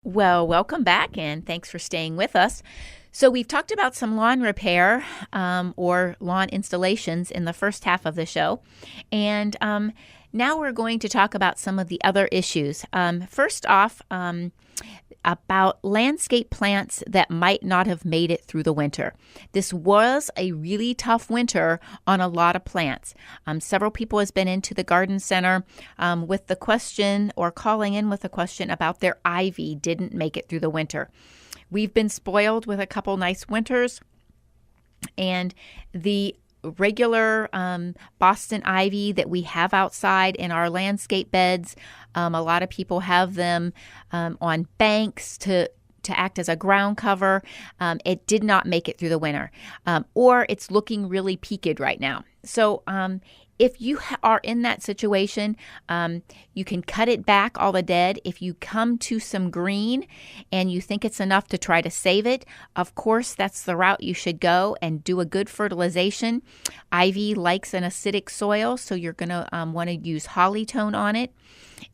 Well, welcome back and thanks for staying with us. So we've talked about some lawn repair or lawn installations in the first half of the show. And now we're going to talk about some of the other issues. First off, about landscape plants that might not have made it through the winter. This was a really tough winter on a lot of plants. Several people has been into the garden center with the question or calling in with a question about their ivy didn't make it through the winter. We've been spoiled with a couple nice winters, and the regular Boston ivy that we have outside in our landscape beds. A lot of people have them on banks to act as a ground cover. It did not make it through the winter, or it's looking really peaked right now. So if you are in that situation, you can cut it back, all the dead. If you come to some green and you think it's enough to try to save it, of course, that's the route you should go and do a good fertilization. Ivy likes an acidic soil, so you're going to want to use Hollytone on it.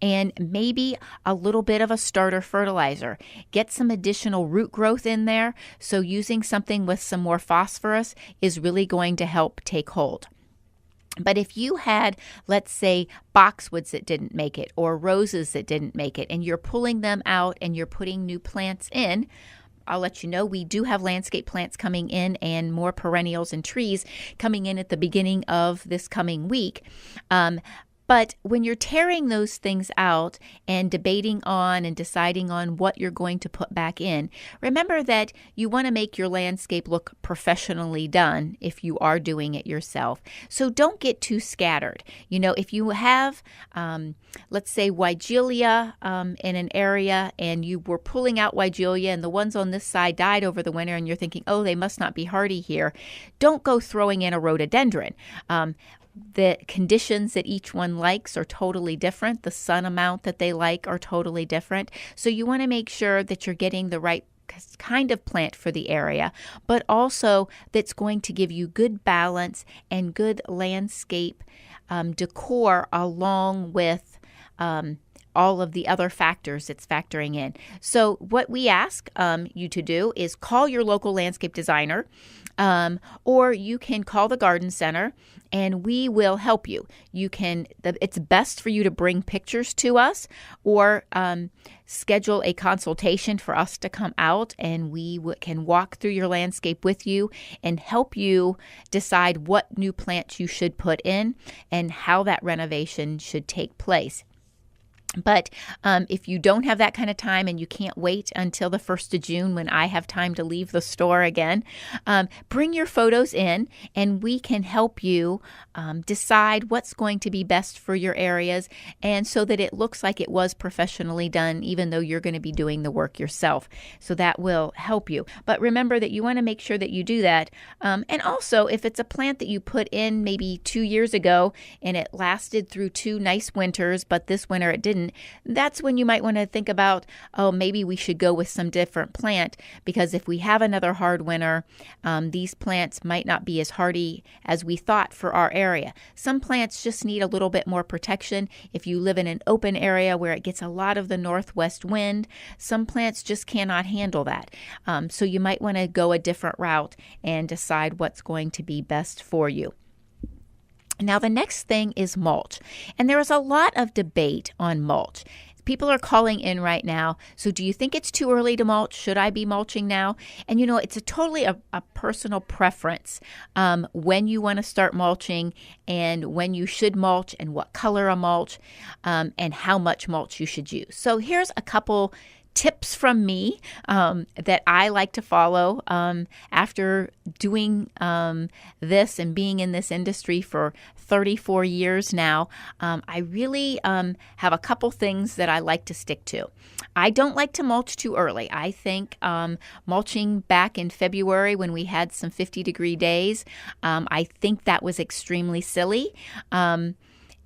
And maybe a little bit of a starter fertilizer. Get some additional root growth in there. So using something with some more phosphorus is really going to help take hold. But if you had, let's say, boxwoods that didn't make it or roses that didn't make it, and you're pulling them out and you're putting new plants in, I'll let you know we do have landscape plants coming in and more perennials and trees coming in at the beginning of this coming week. But when you're tearing those things out and debating on and deciding on what you're going to put back in, remember that you want to make your landscape look professionally done if you are doing it yourself. So don't get too scattered. You know, if you have, let's say, Weigelia in an area and you were pulling out Weigelia and the ones on this side died over the winter and you're thinking, oh, they must not be hardy here, don't go throwing in a rhododendron. The conditions that each one likes are totally different. The sun amount that they like are totally different. So you want to make sure that you're getting the right kind of plant for the area, but also that's going to give you good balance and good landscape decor along with all of the other factors it's factoring in. So what we ask you to do is call your local landscape designer, or you can call the garden center and we will help you. It's best for you to bring pictures to us or schedule a consultation for us to come out and we can walk through your landscape with you and help you decide what new plants you should put in and how that renovation should take place. But if you don't have that kind of time and you can't wait until the 1st of June when I have time to leave the store again, bring your photos in and we can help you decide what's going to be best for your areas and so that it looks like it was professionally done even though you're going to be doing the work yourself. So that will help you. But remember that you want to make sure that you do that. And also, if it's a plant that you put in maybe 2 years ago and it lasted through 2 nice winters, but this winter it didn't, that's when you might want to think about, oh, maybe we should go with some different plant because if we have another hard winter, these plants might not be as hardy as we thought for our area. Some plants just need a little bit more protection. If you live in an open area where it gets a lot of the northwest wind, some plants just cannot handle that. So you might want to go a different route and decide what's going to be best for you. Now, the next thing is mulch. And there is a lot of debate on mulch. People are calling in right now. So do you think it's too early to mulch? Should I be mulching now? And you know, it's totally a personal preference when you want to start mulching and when you should mulch and what color of mulch and how much mulch you should use. So here's a couple tips from me that I like to follow after doing this and being in this industry for 34 years now. I really have a couple things that I like to stick to. I don't like to mulch too early. I think mulching back in February when we had some 50-degree days, I think that was extremely silly.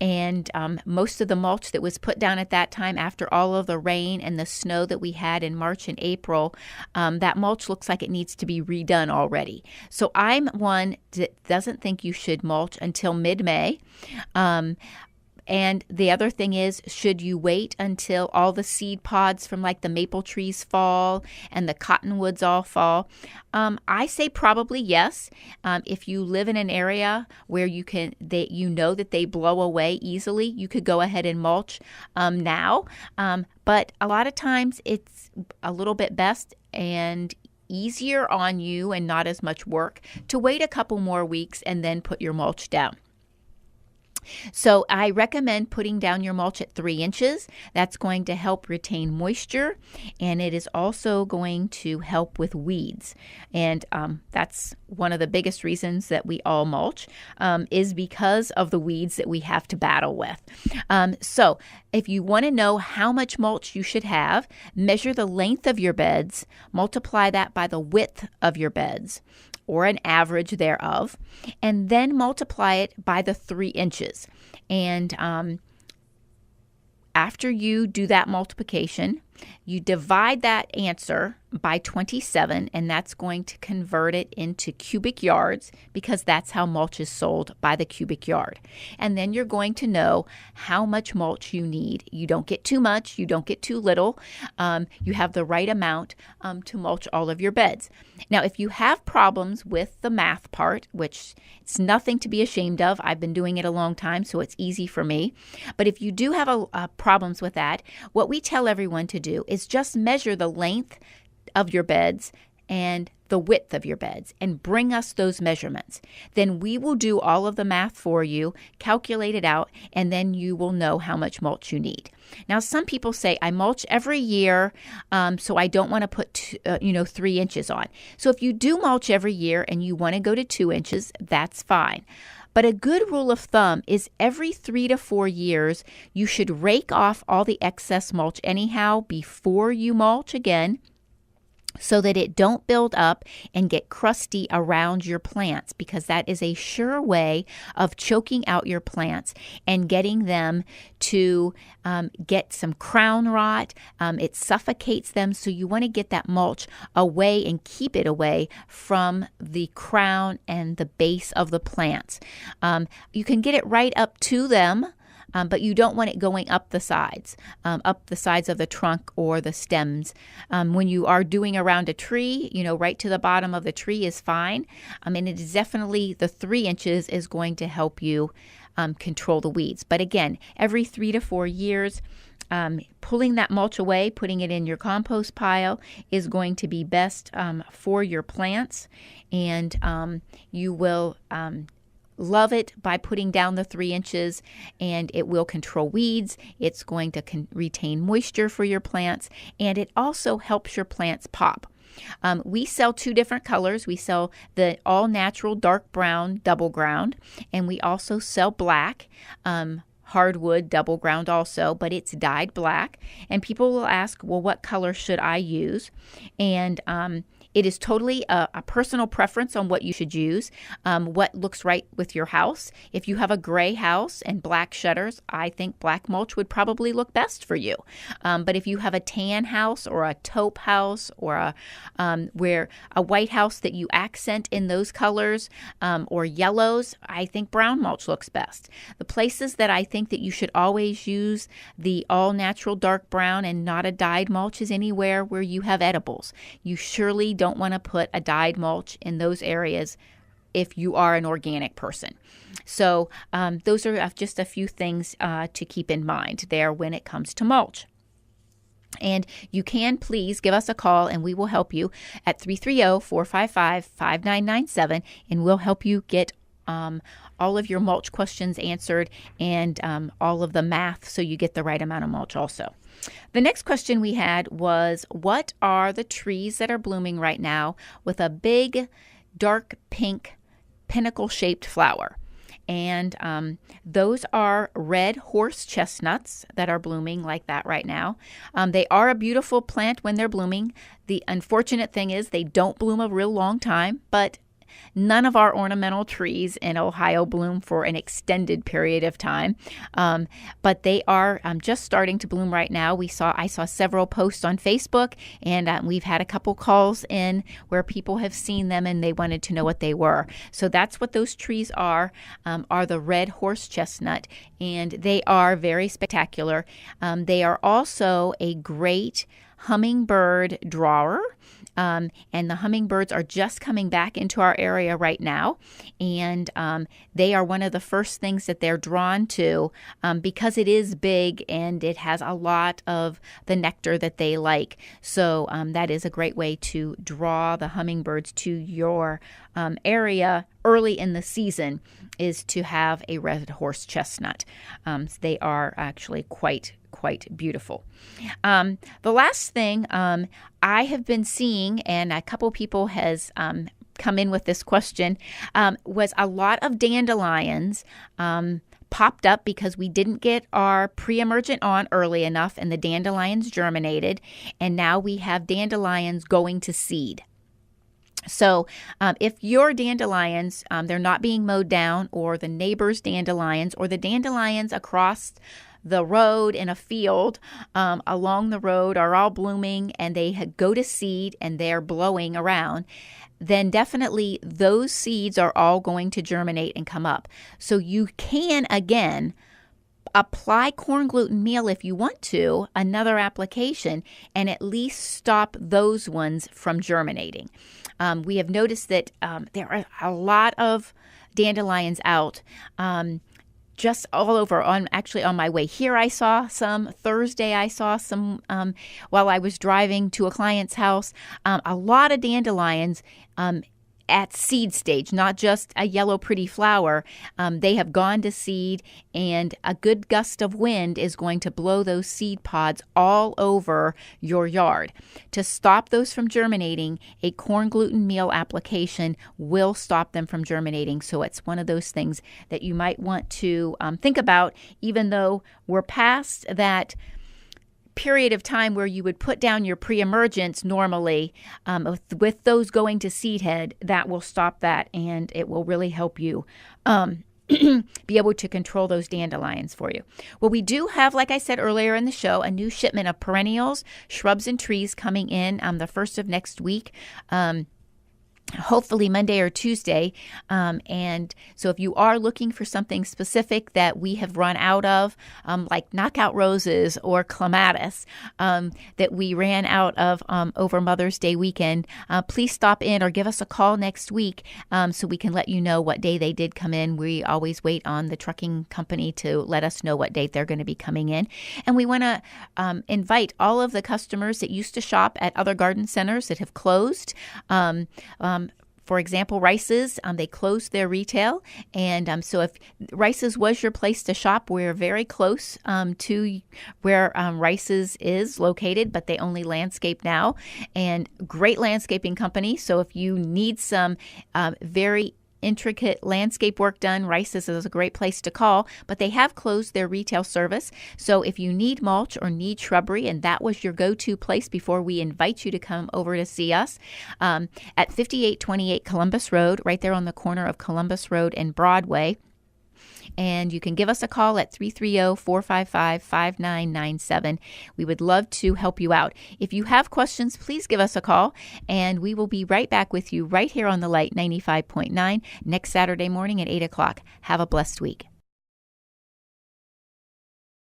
And most of the mulch that was put down at that time after all of the rain and the snow that we had in March and April, that mulch looks like it needs to be redone already. So I'm one that doesn't think you should mulch until mid-May. And the other thing is, should you wait until all the seed pods from like the maple trees fall and the cottonwoods all fall? I say probably yes. If you live in an area where you know that they blow away easily, you could go ahead and mulch now. But a lot of times it's a little bit best and easier on you and not as much work to wait a couple more weeks and then put your mulch down. So I recommend putting down your mulch at 3 inches. That's going to help retain moisture, and it is also going to help with weeds. And that's one of the biggest reasons that we all mulch is because of the weeds that we have to battle with. So if you want to know how much mulch you should have, measure the length of your beds, multiply that by the width of your beds, or an average thereof, and then multiply it by the 3 inches. And after you do that multiplication, you divide that answer by 27, and that's going to convert it into cubic yards because that's how mulch is sold by the cubic yard. And then you're going to know how much mulch you need. You don't get too much, you don't get too little. You have the right amount to mulch all of your beds. Now, if you have problems with the math part, which it's nothing to be ashamed of, I've been doing it a long time, so it's easy for me. But if you do have problems with that, what we tell everyone to do is just measure the length of your beds and the width of your beds and bring us those measurements. Then we will do all of the math for you, calculate it out, and then you will know how much mulch you need. Now, some people say, I mulch every year, so I don't want to put 3 inches on. So if you do mulch every year and you want to go to 2 inches, that's fine. But a good rule of thumb is every 3 to 4 years, you should rake off all the excess mulch anyhow before you mulch again, so that it don't build up and get crusty around your plants, because that is a sure way of choking out your plants and getting them to get some crown rot. It suffocates them, so you want to get that mulch away and keep it away from the crown and the base of the plants. You can get it right up to them, but you don't want it going up the sides of the trunk or the stems. When you are doing around a tree, right to the bottom of the tree is fine. And it is definitely the 3 inches is going to help you control the weeds. But again, every 3 to 4 years, pulling that mulch away, putting it in your compost pile is going to be best for your plants. And you will love it by putting down the 3 inches, and it will control weeds. It's going to retain moisture for your plants, and it also helps your plants pop. We sell 2 different colors. We sell the all natural dark brown double ground, and we also sell black hardwood double ground also, but it's dyed black. And people will ask, well, what color should I use? And it is totally a personal preference on what you should use, what looks right with your house. If you have a gray house and black shutters, I think black mulch would probably look best for you. But if you have a tan house or a taupe house or where a white house that you accent in those colors or yellows, I think brown mulch looks best. The places that I think that you should always use the all natural dark brown and not a dyed mulch is anywhere where you have edibles. You surely don't want to put a dyed mulch in those areas if you are an organic person. So those are just a few things to keep in mind there when it comes to mulch. And you can please give us a call and we will help you at 330-455-5997, and we'll help you get all of your mulch questions answered and all of the math so you get the right amount of mulch also. The next question we had was, what are the trees that are blooming right now with a big dark pink pinnacle-shaped flower? And those are red horse chestnuts that are blooming like that right now. They are a beautiful plant when they're blooming. The unfortunate thing is they don't bloom a real long time, but None of our ornamental trees in Ohio bloom for an extended period of time, but they are just starting to bloom right now. I saw several posts on Facebook, and we've had a couple calls in where people have seen them and they wanted to know what they were. So that's what those trees are the red horse chestnut, and they are very spectacular. They are also a great hummingbird drawer. And the hummingbirds are just coming back into our area right now. And they are one of the first things that they're drawn to because it is big and it has a lot of the nectar that they like. So that is a great way to draw the hummingbirds to your area early in the season, is to have a red horse chestnut. They are actually quite beautiful. The last thing I have been seeing, and a couple people has come in with this question, was a lot of dandelions popped up because we didn't get our pre-emergent on early enough and the dandelions germinated, and now we have dandelions going to seed. So if your dandelions, they're not being mowed down, or the neighbor's dandelions, or the dandelions across the road in a field along the road are all blooming and they go to seed and they're blowing around, then definitely those seeds are all going to germinate and come up. So you can, again, apply corn gluten meal if you want to, another application, and at least stop those ones from germinating. We have noticed that there are a lot of dandelions out just all over. On my way here, I saw some. Thursday, I saw some while I was driving to a client's house. A lot of dandelions at seed stage, not just a yellow pretty flower. They have gone to seed, and a good gust of wind is going to blow those seed pods all over your yard. To stop those from germinating, a corn gluten meal application will stop them from germinating. So it's one of those things that you might want to think about, even though we're past that period of time where you would put down your pre-emergents normally. With those going to seed head, that will stop that, and it will really help you be able to control those dandelions for you. Well, we do have, like I said earlier in the show, a new shipment of perennials, shrubs, and trees coming in the first of next week. Hopefully Monday or Tuesday. And so if you are looking for something specific that we have run out of, like knockout roses or clematis, that we ran out of over Mother's Day weekend, please stop in or give us a call next week so we can let you know what day they did come in. We always wait on the trucking company to let us know what date they're going to be coming in. And we want to invite all of the customers that used to shop at other garden centers that have closed. For example, Rice's, they closed their retail. And so if Rice's was your place to shop, we're very close to where Rice's is located, but they only landscape now. And great landscaping company. So if you need some very intricate landscape work done, Rice's is a great place to call, but they have closed their retail service. So if you need mulch or need shrubbery, and that was your go-to place before we invite you to come over to see us, at 5828 Columbus Road, right there on the corner of Columbus Road and Broadway. And you can give us a call at 330-455-5997. We would love to help you out. If you have questions, please give us a call, and we will be right back with you right here on the Light 95.9 next Saturday morning at 8 o'clock. Have a blessed week.